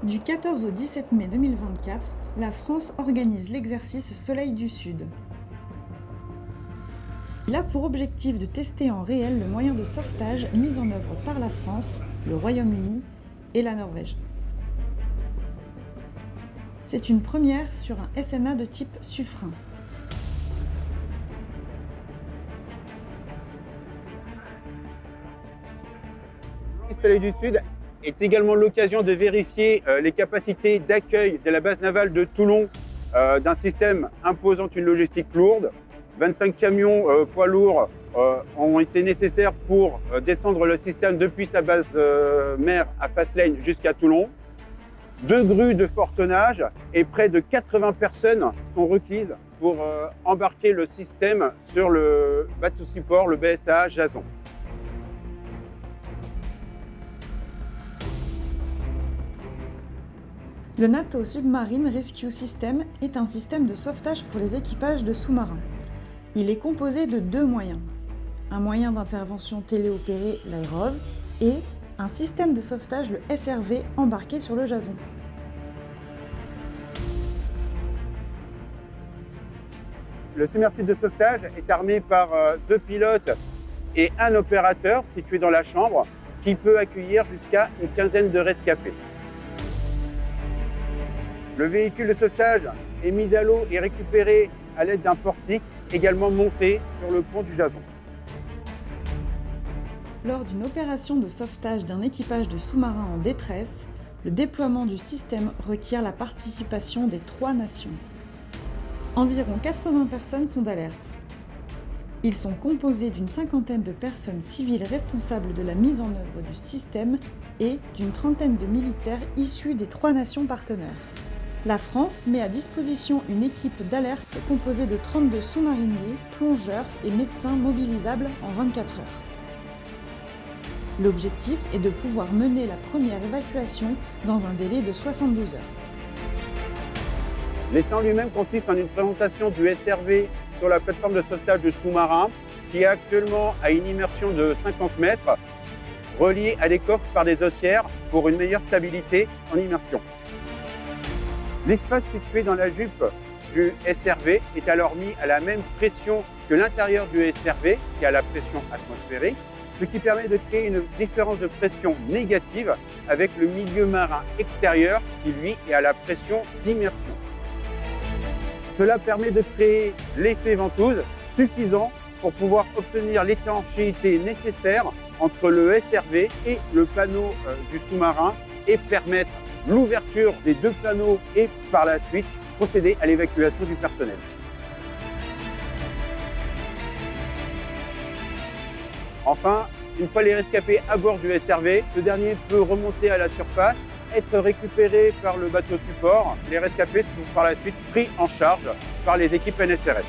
Du 14 au 17 mai 2024, la France organise l'exercice Soleil du Sud. Il a pour objectif de tester en réel le moyen de sauvetage mis en œuvre par la France, le Royaume-Uni et la Norvège. C'est une première sur un SNA de type Suffren. Le Soleil du Sud est également l'occasion de vérifier les capacités d'accueil de la base navale de Toulon d'un système imposant une logistique lourde. 25 camions poids lourds ont été nécessaires pour descendre le système depuis sa base mère à Faslane jusqu'à Toulon. 2 grues de fort tonnage et près de 80 personnes sont requises pour embarquer le système sur le bateau support, le BSA Jason. Le NATO Submarine Rescue System est un système de sauvetage pour les équipages de sous-marins. Il est composé de 2 moyens. Un moyen d'intervention téléopéré, l'AEROV, et un système de sauvetage, le SRV, embarqué sur le Jason. Le submersible de sauvetage est armé par 2 pilotes et un opérateur situé dans la chambre qui peut accueillir jusqu'à une quinzaine de rescapés. Le véhicule de sauvetage est mis à l'eau et récupéré à l'aide d'un portique également monté sur le pont du Jason. Lors d'une opération de sauvetage d'un équipage de sous-marins en détresse, le déploiement du système requiert la participation des 3 nations. Environ 80 personnes sont d'alerte. Ils sont composés d'une 50aine de personnes civiles responsables de la mise en œuvre du système et d'une 30aine de militaires issus des 3 nations partenaires. La France met à disposition une équipe d'alerte composée de 32 sous-mariniers, plongeurs et médecins mobilisables en 24 heures. L'objectif est de pouvoir mener la première évacuation dans un délai de 72 heures. L'essai en lui-même consiste en une présentation du SRV sur la plateforme de sauvetage de sous-marins qui est actuellement à une immersion de 50 mètres, reliée à des coffres par des haussières pour une meilleure stabilité en immersion. L'espace situé dans la jupe du SRV est alors mis à la même pression que l'intérieur du SRV, qui a la pression atmosphérique, ce qui permet de créer une différence de pression négative avec le milieu marin extérieur qui, lui, est à la pression d'immersion. Cela permet de créer l'effet ventouse suffisant pour pouvoir obtenir l'étanchéité nécessaire entre le SRV et le panneau du sous-marin et permettre l'ouverture des 2 panneaux et par la suite procéder à l'évacuation du personnel. Enfin, une fois les rescapés à bord du SRV, ce dernier peut remonter à la surface, être récupéré par le bateau support. Les rescapés sont par la suite pris en charge par les équipes NSRS.